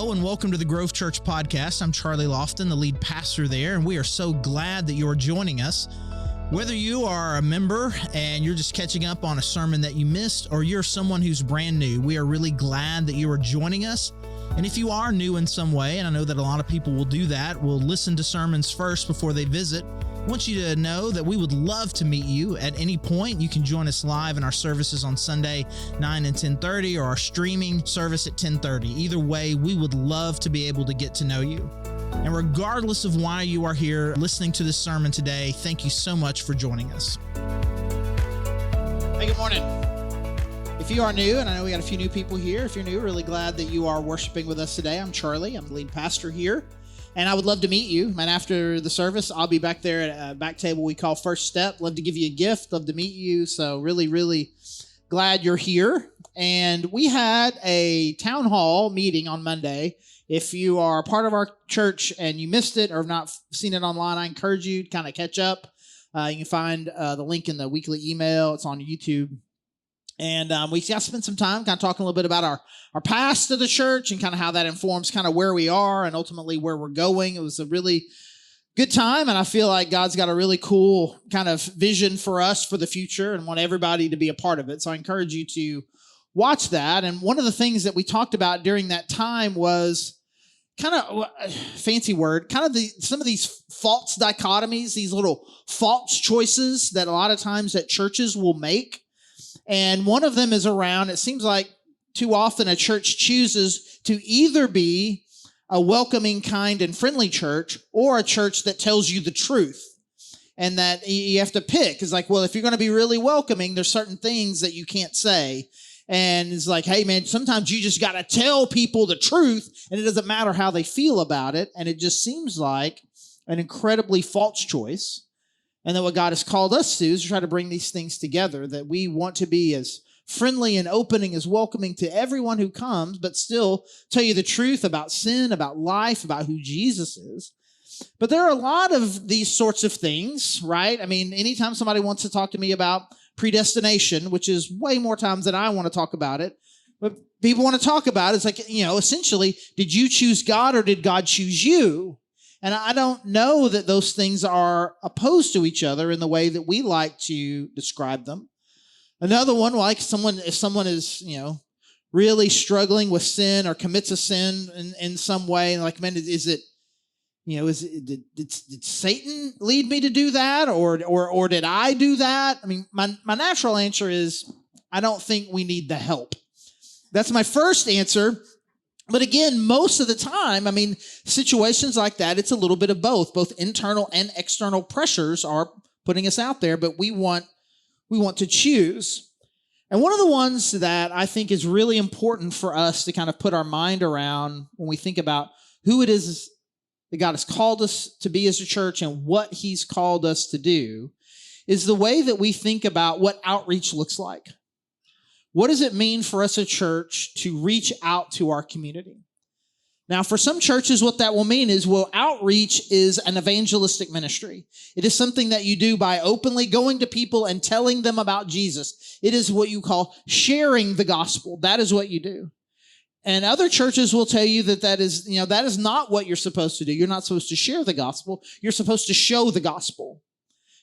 Hello and welcome to the Grove Church Podcast. I'm Charlie Lofton, the lead pastor there, and we are so glad that you are joining us. Whether you are a member and you're just catching up on a sermon that you missed, or you're someone who's brand new, we are really glad that you are joining us. And if you are new in some way, and I know that a lot of people will do that, will listen to sermons first before they visit, I want you to know that we would love to meet you at any point. You can join us live in our services on Sunday, 9 and 10:30, or our streaming service at 10:30. Either way, we would love to be able to get to know you. And regardless of why you are here listening to this sermon today, thank you so much for joining us. Hey, good morning. If you are new, and I know we got a few new people here, if you're new, really glad that you are worshiping with us today. I'm Charlie. I'm the lead pastor here. And I would love to meet you. And after the service, I'll be back there at a back table we call First Step. Love to give you a gift. Love to meet you. So really glad you're here. And we had a town hall meeting on Monday. If you are part of our church and you missed it or have not seen it online, I encourage you to kind of catch up. You can find the link in the weekly email. It's on YouTube. And we got to spend some time kind of talking a little bit about our past of the church and kind of how that informs kind of where we are and ultimately where we're going. It was a really good time, and I feel like God's got a really cool kind of vision for us for the future and want everybody to be a part of it. So I encourage you to watch that. And one of the things that we talked about during that time was kind of fancy word, kind of some of these false dichotomies, these little false choices that a lot of times that churches will make. And one of them is around, it seems like too often a church chooses to either be a welcoming, kind, and friendly church or a church that tells you the truth. And that you have to pick. It's like, well, if you're going to be really welcoming, there's certain things that you can't say. And it's like, hey, man, sometimes you just got to tell people the truth, and it doesn't matter how they feel about it. And it just seems like an incredibly false choice. And that what God has called us to is to try to bring these things together, that we want to be as friendly and opening, as welcoming to everyone who comes, but still tell you the truth about sin, about life, about who Jesus is. But there are a lot of these sorts of things, right? I mean, anytime somebody wants to talk to me about predestination, which is way more times than I want to talk about it, but people want to talk about it, it's like, essentially, did you choose God or did God choose you? And I don't know that those things are opposed to each other in the way that we like to describe them. Another one, like if someone is, really struggling with sin or commits a sin in some way, and like, man, did Satan lead me to do that, or did I do that? I mean, my natural answer is I don't think we need the help. That's my first answer. But again, most of the time, I mean, situations like that, it's a little bit of both. Both internal and external pressures are putting us out there, but we want to choose. And one of the ones that I think is really important for us to kind of put our mind around when we think about who it is that God has called us to be as a church and what He's called us to do is the way that we think about what outreach looks like. What does it mean for us, a church, to reach out to our community? Now, for some churches, what that will mean is, outreach is an evangelistic ministry. It is something that you do by openly going to people and telling them about Jesus. It is what you call sharing the gospel. That is what you do. And other churches will tell you that is not what you're supposed to do. You're not supposed to share the gospel. You're supposed to show the gospel.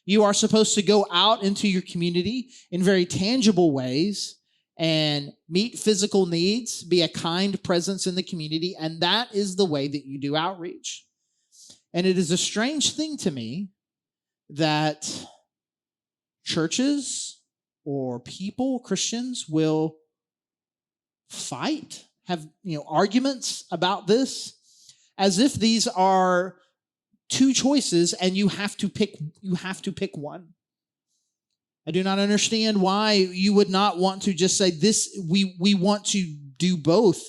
You are supposed to go out into your community in very tangible ways and meet physical needs, be a kind presence in the community, and that is the way that you do outreach. And it is a strange thing to me that churches or people, Christians, will fight, have arguments about this, as if these are two choices and you have to pick one. I do not understand why you would not want to just say this. We want to do both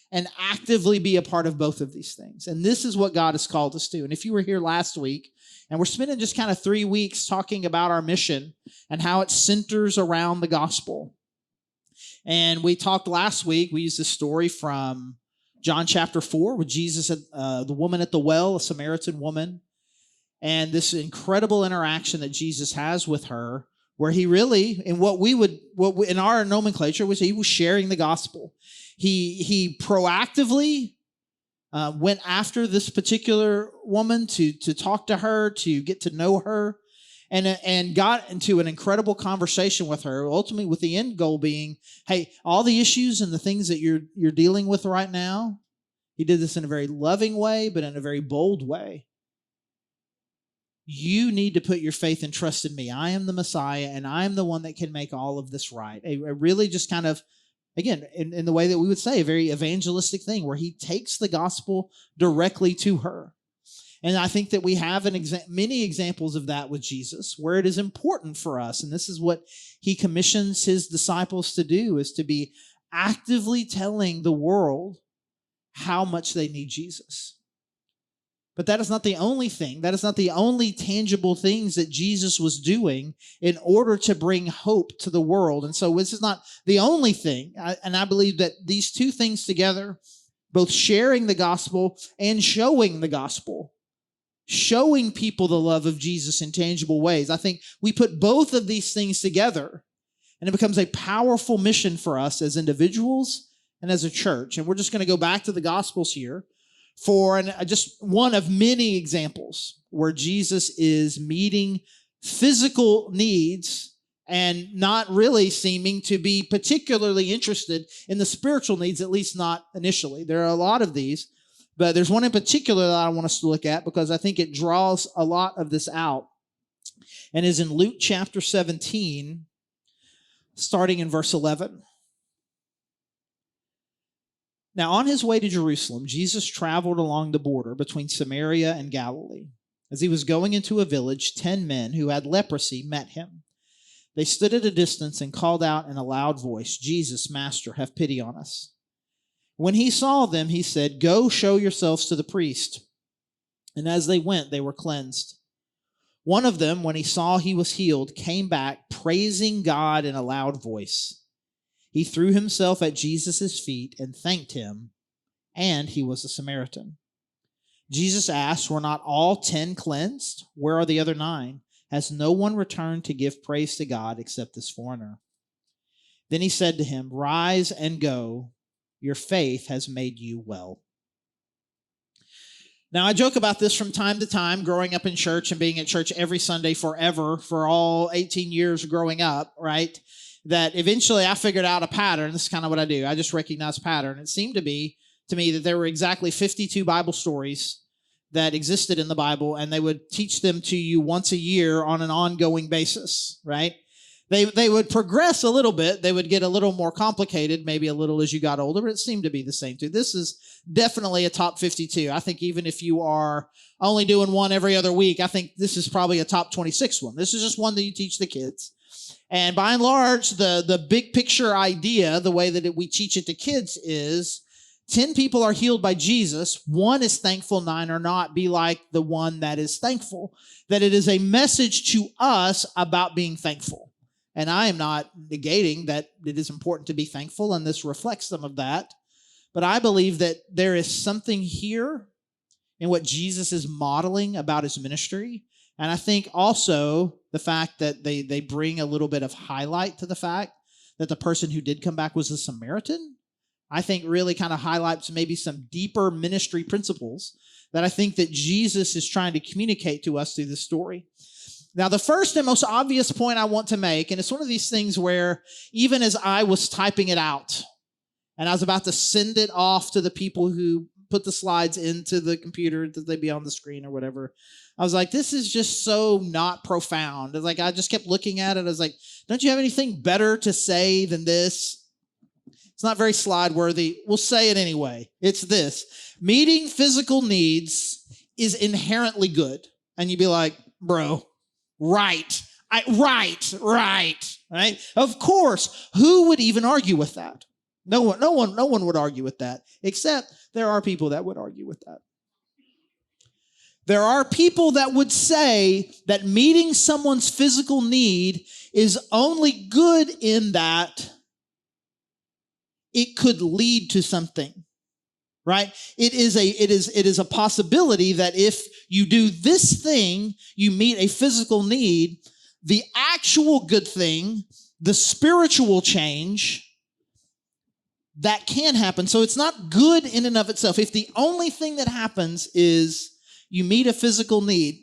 and actively be a part of both of these things. And this is what God has called us to. And if you were here last week, and we're spending just kind of 3 weeks talking about our mission and how it centers around the gospel. And we talked last week, we used this story from John chapter 4 with Jesus, the woman at the well, a Samaritan woman, and this incredible interaction that Jesus has with her, where he really, in in our nomenclature, he was sharing the gospel. He proactively went after this particular woman to talk to her, to get to know her, and got into an incredible conversation with her, ultimately with the end goal being, hey, all the issues and the things that you're dealing with right now, he did this in a very loving way, but in a very bold way. You need to put your faith and trust in me. I am the Messiah, and I am the one that can make all of this right. A really just kind of, again, in the way that we would say, a very evangelistic thing where he takes the gospel directly to her. And I think that we have many examples of that with Jesus, where it is important for us, and this is what he commissions his disciples to do, is to be actively telling the world how much they need Jesus. But that is not the only thing. That is not the only tangible things that Jesus was doing in order to bring hope to the world. And so this is not the only thing. And I believe that these two things together, both sharing the gospel and showing the gospel, showing people the love of Jesus in tangible ways, I think we put both of these things together, and it becomes a powerful mission for us as individuals and as a church. And we're just going to go back to the Gospels here for just one of many examples where Jesus is meeting physical needs and not really seeming to be particularly interested in the spiritual needs, at least not initially. There are a lot of these, but there's one in particular that I want us to look at because I think it draws a lot of this out, and is in Luke chapter 17, starting in verse 11. Now, on his way to Jerusalem, Jesus traveled along the border between Samaria and Galilee. As he was going into a village, 10 men who had leprosy met him. They stood at a distance and called out in a loud voice, "Jesus, Master, have pity on us." When he saw them, he said, "Go show yourselves to the priest." And as they went, they were cleansed. One of them, when he saw he was healed, came back, praising God in a loud voice. He threw himself at Jesus' feet and thanked him, and he was a Samaritan. Jesus asked, "Were not all 10 cleansed? Where are the other 9? Has no one returned to give praise to God except this foreigner?" Then he said to him, "Rise and go. Your faith has made you well." Now, I joke about this from time to time, growing up in church and being at church every Sunday forever, for all 18 years growing up, right? That eventually I figured out a pattern. This is kind of what I do. I just recognize pattern. It seemed to be, to me, that there were exactly 52 Bible stories that existed in the Bible, and they would teach them to you once a year on an ongoing basis, right? They would progress a little bit. They would get a little more complicated, maybe a little as you got older, but it seemed to be the same too. This is definitely a top 52. I think even if you are only doing one every other week, I think this is probably a top 26 one. This is just one that you teach the kids. And by and large, the big picture idea, the way that we teach it to kids is 10 people are healed by Jesus. 1 is thankful, 9 are not. Be like the one that is thankful. That it is a message to us about being thankful. And I am not negating that it is important to be thankful, and this reflects some of that. But I believe that there is something here in what Jesus is modeling about his ministry. And I think also the fact that they bring a little bit of highlight to the fact that the person who did come back was a Samaritan, I think really kind of highlights maybe some deeper ministry principles that I think that Jesus is trying to communicate to us through this story. Now, the first and most obvious point I want to make, and it's one of these things where even as I was typing it out and I was about to send it off to the people who put the slides into the computer that they be on the screen or whatever, I was like, this is just so not profound. It's like, I just kept looking at it. I was like, don't you have anything better to say than this? It's not very slide worthy. We'll say it anyway. It's this: meeting physical needs is inherently good. And you'd be like, bro, right. Right. Of course. Who would even argue with that? No one would argue with that, except there are people that would argue with that. There are people that would say that meeting someone's physical need is only good in that it could lead to something, right? It is a possibility that if you do this thing, you meet a physical need, the actual good thing, the spiritual change, that can happen. So it's not good in and of itself. If the only thing that happens is you meet a physical need,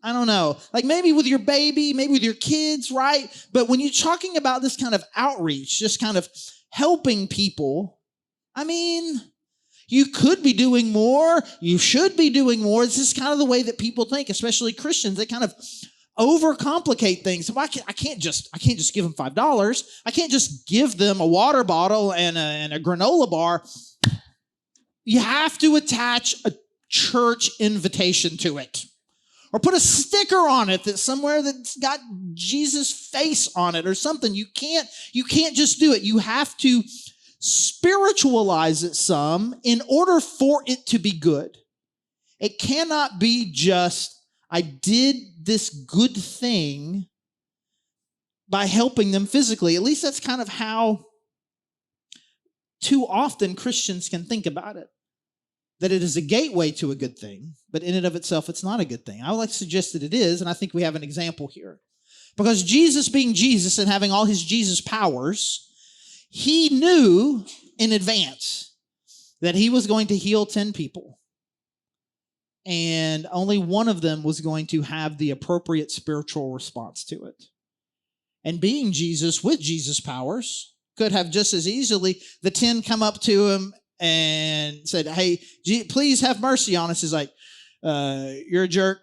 I don't know. Like maybe with your baby, maybe with your kids, right? But when you're talking about this kind of outreach, just kind of helping people, I mean, you could be doing more. You should be doing more. It's just kind of the way that people think, especially Christians. They kind of overcomplicate things. So I can't just give them $5. I can't just give them a water bottle and a granola bar. You have to attach a church invitation to it, or put a sticker on it that's somewhere that's got Jesus' face on it or something. You can't just do it. You have to spiritualize it some in order for it to be good. It cannot be just, I did this good thing by helping them physically. At least that's kind of how too often Christians can think about it. That it is a gateway to a good thing, but in and of itself, it's not a good thing. I would like to suggest that it is, and I think we have an example here. Because Jesus being Jesus and having all his Jesus powers, he knew in advance that he was going to heal 10 people. And only one of them was going to have the appropriate spiritual response to it. And being Jesus with Jesus powers, could have just as easily the 10 come up to him and said, hey, please have mercy on us. He's like, you're a jerk,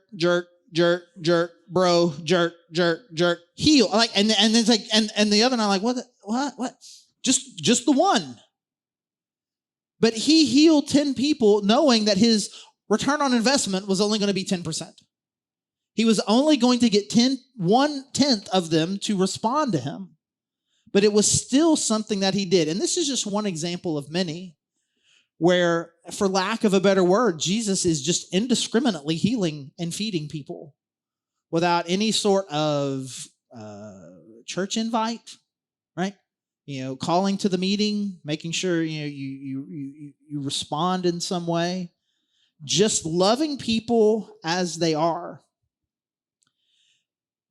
bro, jerk, heal. Like, and it's like, and the other night, like, what? Just the one. But he healed 10 people knowing that his return on investment was only going to be 10%. He was only going to get 1/10 of them to respond to him. But it was still something that he did. And this is just one example of many where, for lack of a better word, Jesus is just indiscriminately healing and feeding people without any sort of church invite, right? Calling to the meeting, making sure you respond in some way, just loving people as they are.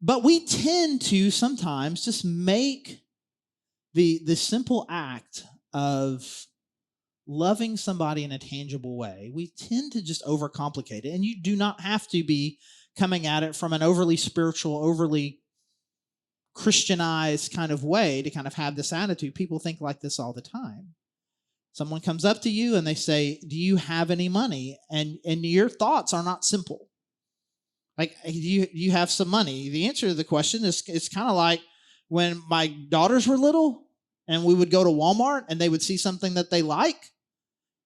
But we tend to sometimes just make the simple act of loving somebody in a tangible way, we tend to just overcomplicate it. And you do not have to be coming at it from an overly spiritual, overly Christianized kind of way to kind of have this attitude. People think like this all the time. Someone comes up to you and they say, do you have any money? And your thoughts are not simple. Like, do you have some money? The answer to the question is kind of like when my daughters were little and we would go to Walmart and they would see something that they like.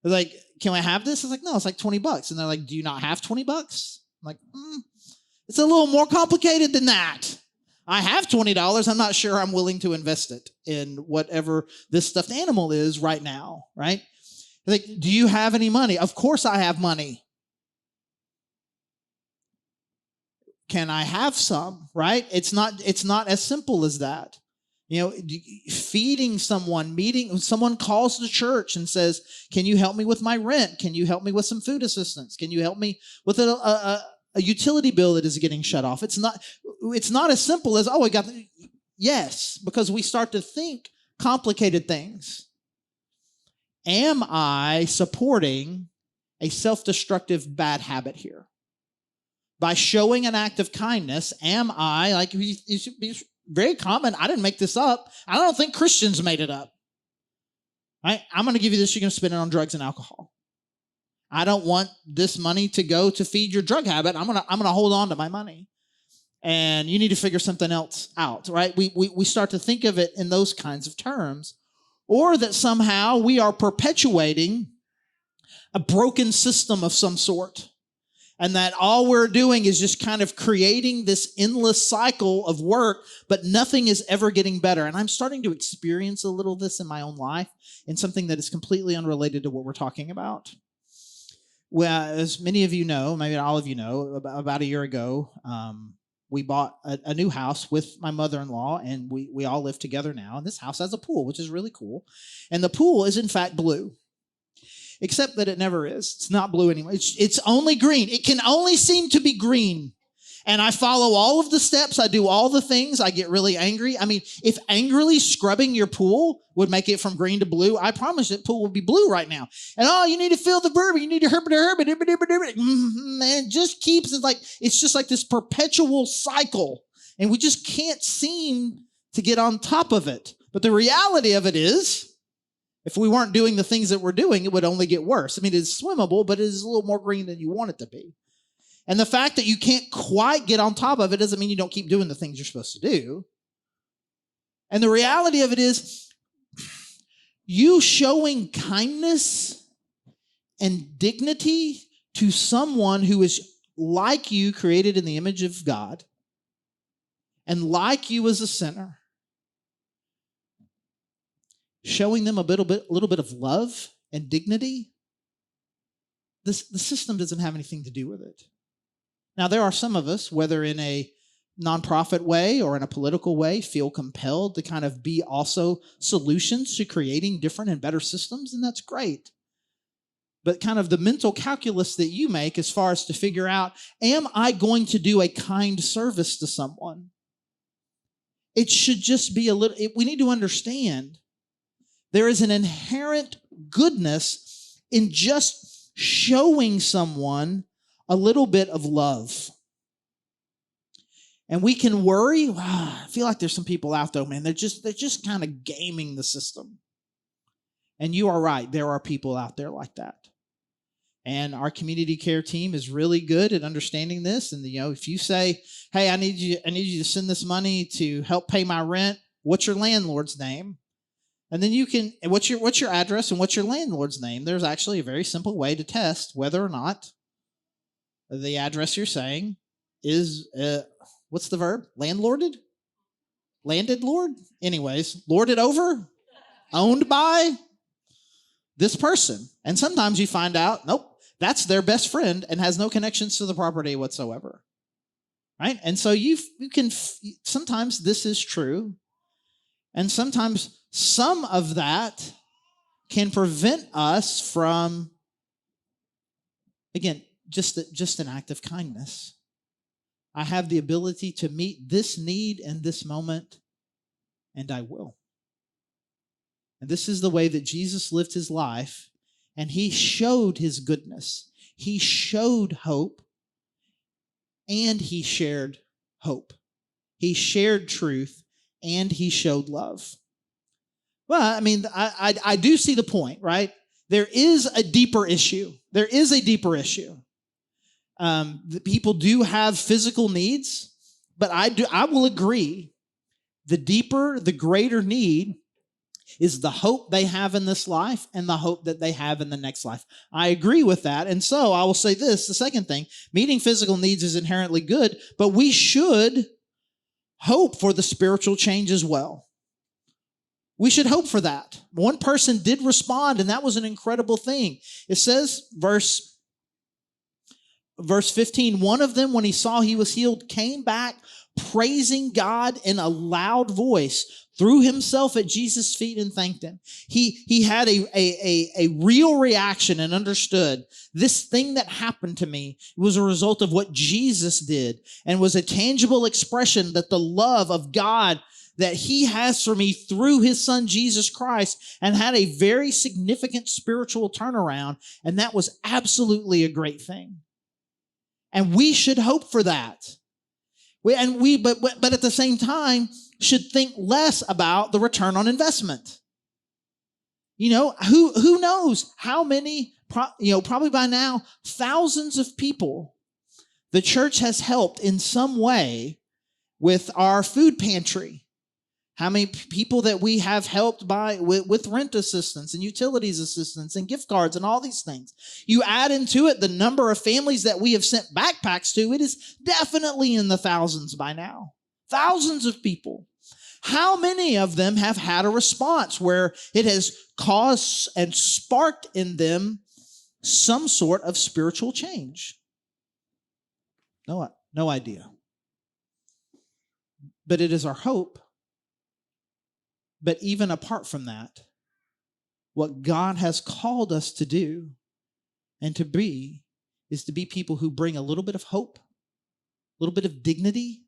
They're like, can I have this? I was like, no, it's like $20. And they're like, do you not have $20? I'm like, it's a little more complicated than that. I have $20. I'm not sure I'm willing to invest it in whatever this stuffed animal is right now, right? They're like, do you have any money? Of course I have money. Can I have some, right? It's not as simple as that. Feeding someone, someone calls the church and says, can you help me with my rent? Can you help me with some food assistance? Can you help me with a utility bill that is getting shut off? It's not as simple as, oh, I got the... Yes, because we start to think complicated things. Am I supporting a self-destructive bad habit here? By showing an act of kindness, am I, like, it's very common, I didn't make this up. I don't think Christians made it up. Right? I'm going to give you this, you're going to spend it on drugs and alcohol. I don't want this money to go to feed your drug habit. I'm going to hold on to my money. And you need to figure something else out, right? We start to think of it in those kinds of terms. Or that somehow we are perpetuating a broken system of some sort. And that all we're doing is just kind of creating this endless cycle of work, but nothing is ever getting better. And I'm starting to experience a little of this in my own life in something that is completely unrelated to what we're talking about. Well, as many of you know, maybe all of you know, about a year ago, we bought a new house with my mother-in-law, and we all live together now. And this house has a pool, which is really cool. And the pool is, in fact, blue. Except that it never is. It's not blue anymore. It's only green. It can only seem to be green. And I follow all of the steps. I do all the things. I get really angry. I mean, if angrily scrubbing your pool would make it from green to blue, I promise that pool would be blue right now. And you need to fill the bourbon. You need to herb it. Man, it just keeps it's just like this perpetual cycle. And we just can't seem to get on top of it. But the reality of it is, if we weren't doing the things that we're doing, it would only get worse. I mean, it's swimmable, but it is a little more green than you want it to be. And the fact that you can't quite get on top of it doesn't mean you don't keep doing the things you're supposed to do. And the reality of it is, you showing kindness and dignity to someone who is like you, created in the image of God, and like you as a sinner, showing them a little bit of love and dignity, the system doesn't have anything to do with it. Now, there are some of us, whether in a nonprofit way or in a political way, feel compelled to kind of be also solutions to creating different and better systems, and that's great. But kind of the mental calculus that you make as far as to figure out, am I going to do a kind service to someone? It should just be we need to understand there is an inherent goodness in just showing someone a little bit of love. And we can worry, I feel like there's some people out there, man, they're just kind of gaming the system. And you are right, there are people out there like that. And our community care team is really good at understanding this. And if you say, hey, I need you to send this money to help pay my rent, what's your landlord's name? And then you can, what's your address and what's your landlord's name? There's actually a very simple way to test whether or not the address you're saying is, what's the verb? Landlorded? Landed lord? Anyways, lorded over? Owned by this person. And sometimes you find out, nope, that's their best friend and has no connections to the property whatsoever. Right? And so you can, sometimes this is true. And sometimes some of that can prevent us from, again, just an act of kindness. I have the ability to meet this need in this moment, and I will. And this is the way that Jesus lived his life, and he showed his goodness. He showed hope, and he shared hope. He shared truth, and he showed love. Well, I mean, I do see the point, right? There is a deeper issue. There is a deeper issue. The people do have physical needs, but I will agree, the deeper, the greater need is the hope they have in this life and the hope that they have in the next life. I agree with that. And so I will say this, the second thing, meeting physical needs is inherently good, but we should hope for the spiritual change as well. We should hope for that. One person did respond, and that was an incredible thing. It says, verse 15, one of them, when he saw he was healed, came back praising God in a loud voice, threw himself at Jesus' feet and thanked him. He had a real reaction and understood this thing that happened to me was a result of what Jesus did and was a tangible expression that the love of God that he has for me through his son, Jesus Christ, and had a very significant spiritual turnaround. And that was absolutely a great thing. And we should hope for that. But at the same time, should think less about the return on investment. Who knows how many, probably by now, thousands of people the church has helped in some way with our food pantry. How many people that we have helped with rent assistance and utilities assistance and gift cards and all these things. You add into it the number of families that we have sent backpacks to, it is definitely in the thousands by now. Thousands of people. How many of them have had a response where it has caused and sparked in them some sort of spiritual change? No idea. But it is our hope. But even apart from that, what God has called us to do and to be is to be people who bring a little bit of hope little bit of dignity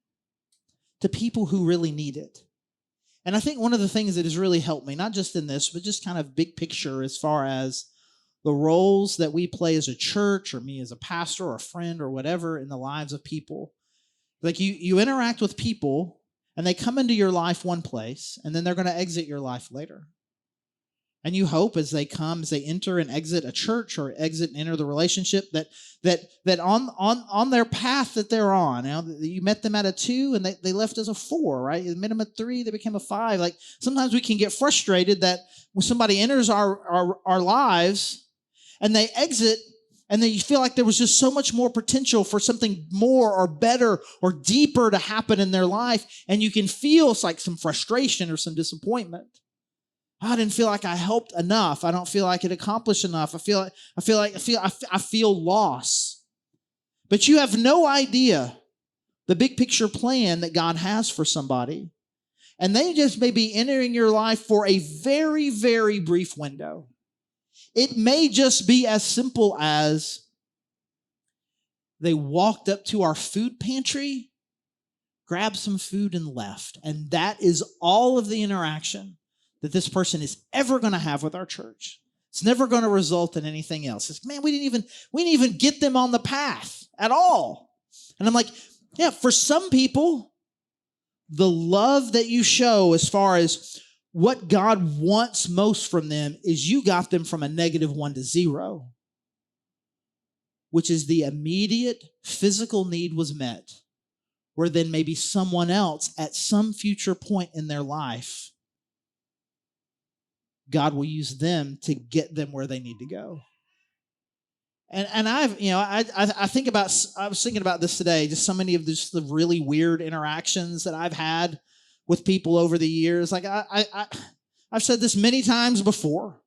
to people who really need it. And I think one of the things that has really helped me, not just in this, but just kind of big picture as far as the roles that we play as a church or me as a pastor or a friend or whatever in the lives of people. Like you interact with people and they come into your life one place and then they're going to exit your life later. And you hope as they enter and exit a church or exit and enter the relationship that on their path that they're on, you met them at a 2 and they left as a 4, right? You met them at 3, they became a 5. Like sometimes we can get frustrated that when somebody enters our lives and they exit, and then you feel like there was just so much more potential for something more or better or deeper to happen in their life, and you can feel like some frustration or some disappointment. I didn't feel like I helped enough. I don't feel like it accomplished enough. I feel loss. But you have no idea the big picture plan that God has for somebody, and they just may be entering your life for a very, very brief window. It may just be as simple as they walked up to our food pantry, grabbed some food, and left. And that is all of the interaction that this person is ever going to have with our church. It's never going to result in anything else. It's, man, we didn't even get them on the path at all. And I'm like, yeah, for some people, the love that you show as far as what God wants most from them is you got them from a -1 to 0, which is the immediate physical need was met, where then maybe someone else at some future point in their life, God will use them to get them where they need to go. And I was thinking about this today, just so many of the really weird interactions that I've had with people over the years. Like I've said this many times before.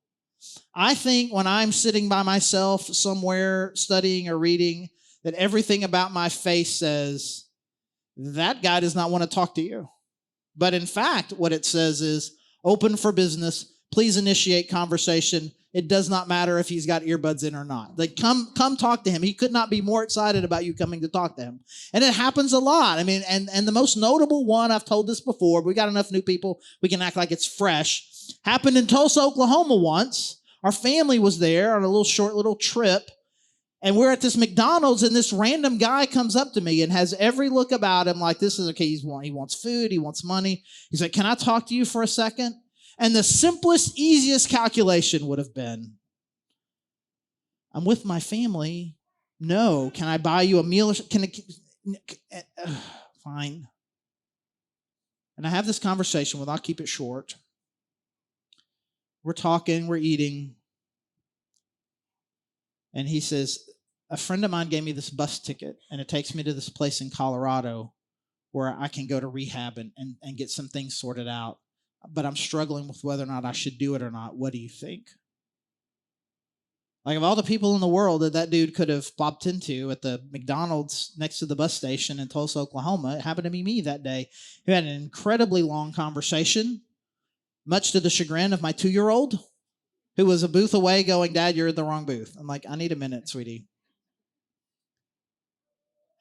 I think when I'm sitting by myself somewhere studying or reading, that everything about my face says, that guy does not want to talk to you. But in fact, what it says is, open for business, please initiate conversation. It does not matter if he's got earbuds in or not. Like, come talk to him. He could not be more excited about you coming to talk to him. And it happens a lot. I mean, and the most notable one, I've told this before, but we got enough new people, we can act like it's fresh. Happened in Tulsa, Oklahoma once. Our family was there on a short little trip. And we're at this McDonald's, and this random guy comes up to me and has every look about him like, this is okay, he wants food, he wants money. He's like, can I talk to you for a second? And the simplest, easiest calculation would have been, I'm with my family. No. Can I buy you a meal? Fine. And I have this conversation with, I'll keep it short. We're talking, we're eating. And he says, a friend of mine gave me this bus ticket, and it takes me to this place in Colorado where I can go to rehab and get some things sorted out. But I'm struggling with whether or not I should do it or not. What do you think? Like, of all the people in the world that dude could have popped into at the McDonald's next to the bus station in Tulsa, Oklahoma, it happened to be me that day, who had an incredibly long conversation, much to the chagrin of my 2-year-old, who was a booth away going, Dad, you're in the wrong booth. I'm like, I need a minute, sweetie.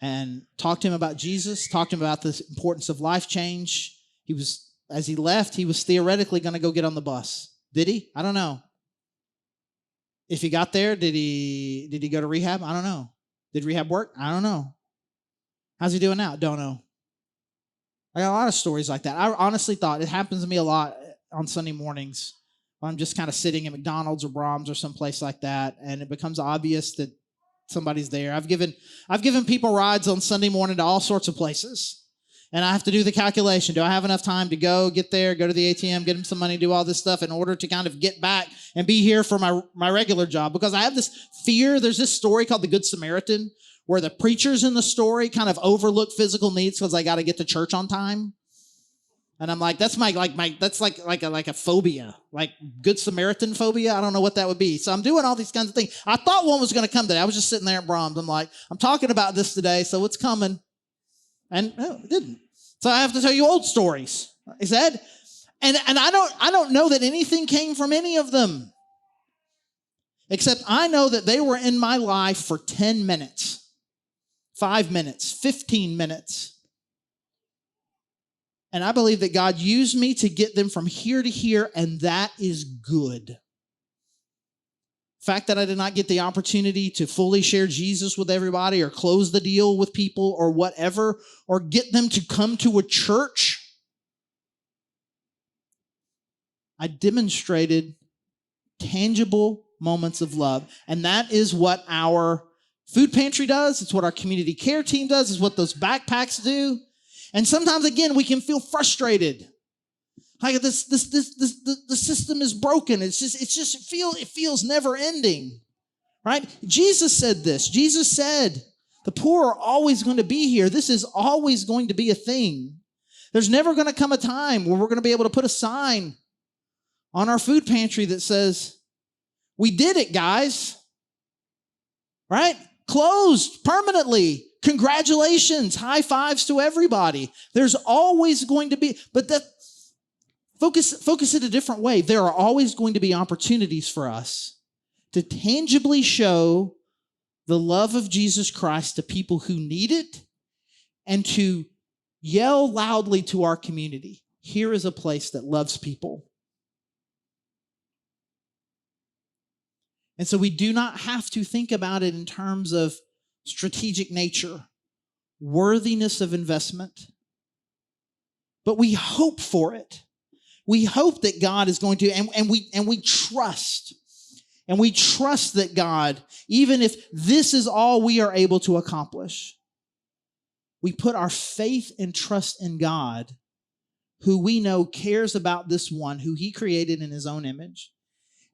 And talked to him about Jesus, talked to him about the importance of life change. As he left, he was theoretically going to go get on the bus. Did he? I don't know. If he got there, did he go to rehab? I don't know. Did rehab work? I don't know. How's he doing now? Don't know. I got a lot of stories like that. I honestly thought, it happens to me a lot on Sunday mornings. I'm just kind of sitting at McDonald's or Brahms or someplace like that, and it becomes obvious that somebody's there. I've given people rides on Sunday morning to all sorts of places. And I have to do the calculation. Do I have enough time to get there, go to the ATM, get him some money, do all this stuff in order to kind of get back and be here for my regular job? Because I have this fear. There's this story called the Good Samaritan, where the preachers in the story kind of overlook physical needs because I got to get to church on time. And I'm like, that's that's like a phobia, like Good Samaritan phobia. I don't know what that would be. So I'm doing all these kinds of things. I thought one was going to come today. I was just sitting there at Brahms. I'm like, I'm talking about this today, so it's coming. And no, it didn't. So I have to tell you old stories. He said, and I don't know that anything came from any of them, except I know that they were in my life for 10 minutes. 5 minutes, 15 minutes. And I believe that God used me to get them from here to here, and that is good. The fact that I did not get the opportunity to fully share Jesus with everybody or close the deal with people or whatever, or get them to come to a church, I demonstrated tangible moments of love. And that is what our food pantry does. It's what our community care team does. It's what those backpacks do. And sometimes, again, we can feel frustrated. Like the system is broken. It feels never ending, right? Jesus said this. Jesus said, the poor are always going to be here. This is always going to be a thing. There's never going to come a time where we're going to be able to put a sign on our food pantry that says, we did it, guys, right? Closed permanently. Congratulations. High fives to everybody. There's always going to be, but that focus it a different way. There are always going to be opportunities for us to tangibly show the love of Jesus Christ to people who need it and to yell loudly to our community, here is a place that loves people. And so we do not have to think about it in terms of strategic nature, worthiness of investment, but we hope for it. We hope that God is going to, and we trust. And we trust that God, even if this is all we are able to accomplish, we put our faith and trust in God, who we know cares about this one, who he created in his own image,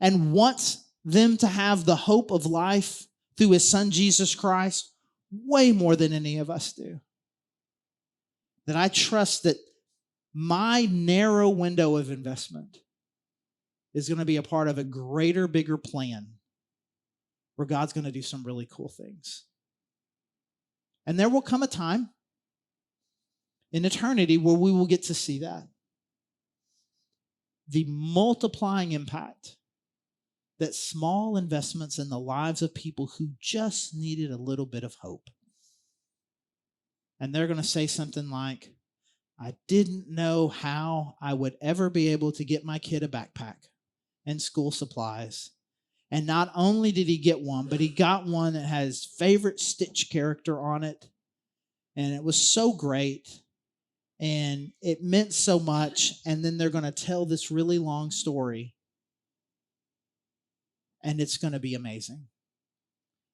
and wants them to have the hope of life through his son, Jesus Christ, way more than any of us do. That I trust that my narrow window of investment is going to be a part of a greater, bigger plan where God's going to do some really cool things. And there will come a time in eternity where we will get to see that. The multiplying impact that small investments in the lives of people who just needed a little bit of hope. And they're going to say something like, I didn't know how I would ever be able to get my kid a backpack and school supplies. And not only did he get one, but he got one that has his favorite Stitch character on it. And it was so great. And it meant so much. And then they're going to tell this really long story. And it's going to be amazing.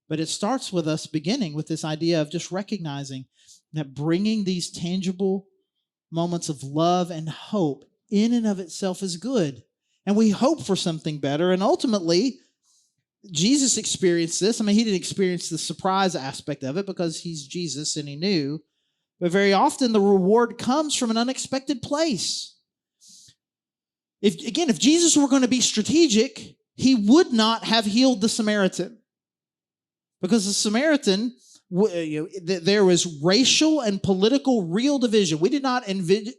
But it starts with us beginning with this idea of just recognizing that bringing these tangible moments of love and hope in and of itself is good. And we hope for something better. And ultimately, Jesus experienced this. I mean, he didn't experience the surprise aspect of it because he's Jesus and he knew. But very often the reward comes from an unexpected place. If Jesus were going to be strategic, he would not have healed the Samaritan. Because the Samaritan, there was racial and political real division. We did not invent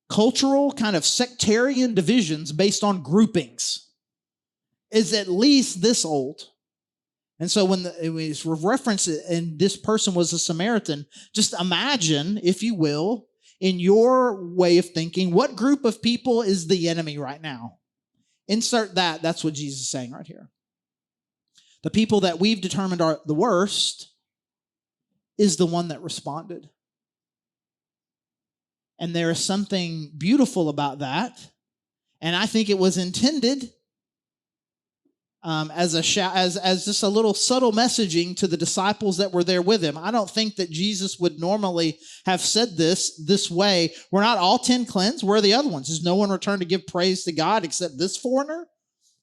cultural kind of sectarian divisions based on groupings. It's at least this old. And so when it was referenced and this person was a Samaritan, just imagine, if you will, in your way of thinking, what group of people is the enemy right now? Insert that. That's what Jesus is saying right here. The people that we've determined are the worst is the one that responded. And there is something beautiful about that. And I think it was intended as just a little subtle messaging to the disciples that were there with him. I don't think that Jesus would normally have said this way. We're not all 10 cleansed. Where are the other ones? Does no one return to give praise to God except this foreigner?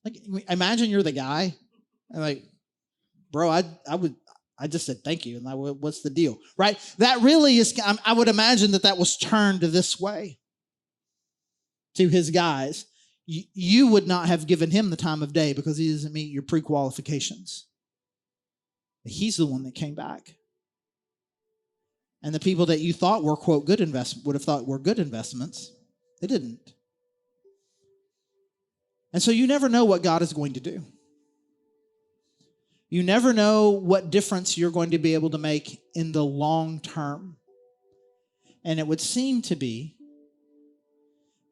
Like, imagine you're the guy. And like, bro, I just said thank you. And what's the deal? Right? That really is, I would imagine that was turned this way to his guys. You would not have given him the time of day because he doesn't meet your pre-qualifications. He's the one that came back. And the people that you thought were, quote, good investment would have thought were good investments. They didn't. And so you never know what God is going to do. You never know what difference you're going to be able to make in the long term. And it would seem to be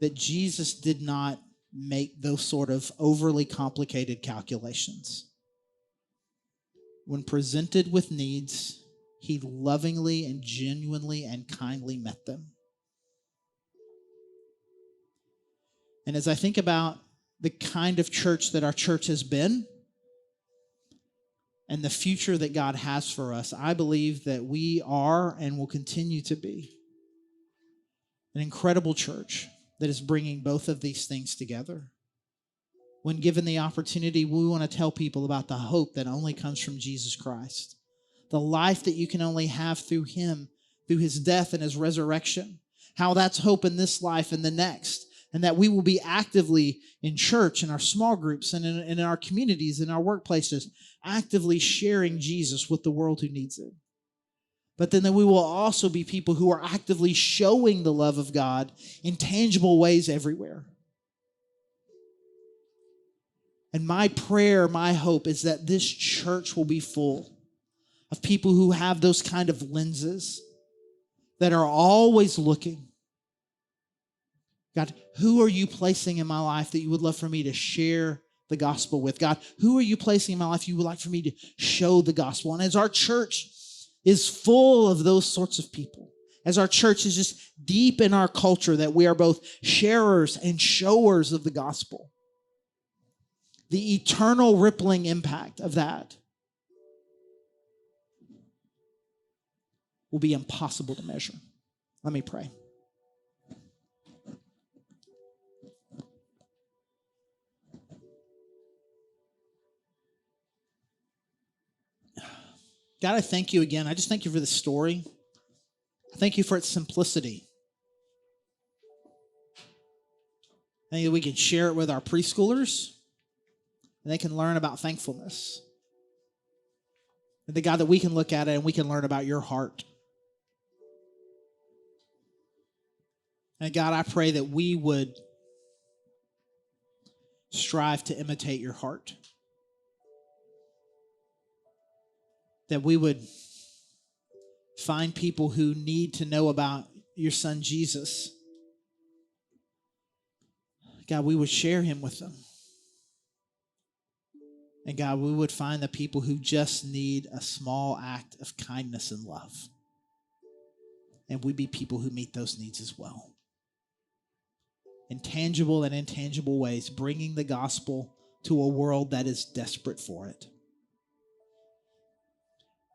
that Jesus did not make those sort of overly complicated calculations. When presented with needs, he lovingly and genuinely and kindly met them. And as I think about the kind of church that our church has been and the future that God has for us, I believe that we are and will continue to be an incredible church that is bringing both of these things together. When given the opportunity, we want to tell people about the hope that only comes from Jesus Christ, the life that you can only have through him, through his death and his resurrection, how that's hope in this life and the next, and that we will be actively in church, in our small groups, and in our communities, in our workplaces, actively sharing Jesus with the world who needs it. But then we will also be people who are actively showing the love of God in tangible ways everywhere. And my prayer, my hope is that this church will be full of people who have those kind of lenses, that are always looking. God, who are you placing in my life that you would love for me to share the gospel with? God, who are you placing in my life you would like for me to show the gospel? And as our church is full of those sorts of people, as our church is just deep in our culture that we are both sharers and showers of the gospel, the eternal rippling impact of that will be impossible to measure. Let me pray. God, I thank you again. I just thank you for this story. I thank you for its simplicity. I think that we can share it with our preschoolers, and they can learn about thankfulness. And the God, that we can look at it and we can learn about your heart. And God, I pray that we would strive to imitate your heart. That we would find people who need to know about your son Jesus. God, we would share him with them. And God, we would find the people who just need a small act of kindness and love. And we'd be people who meet those needs as well. In tangible and intangible ways, bringing the gospel to a world that is desperate for it.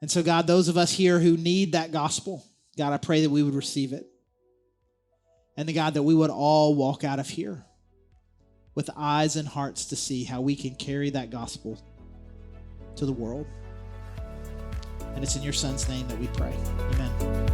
And so, God, those of us here who need that gospel, God, I pray that we would receive it. And the God, that we would all walk out of here with eyes and hearts to see how we can carry that gospel to the world. And it's in your son's name that we pray. Amen.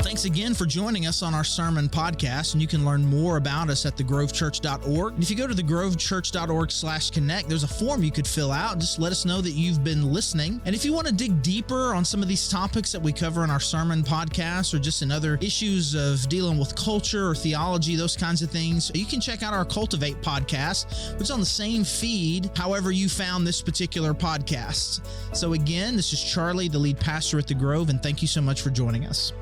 Thanks again for joining us on our sermon podcast, and you can learn more about us at thegrovechurch.org. And if you go to thegrovechurch.org/connect, there's a form you could fill out. Just let us know that you've been listening. And if you want to dig deeper on some of these topics that we cover in our sermon podcast, or just in other issues of dealing with culture or theology, those kinds of things, you can check out our Cultivate podcast, which is on the same feed, however you found this particular podcast. So again, this is Charlie, the lead pastor at The Grove, and thank you so much for joining us.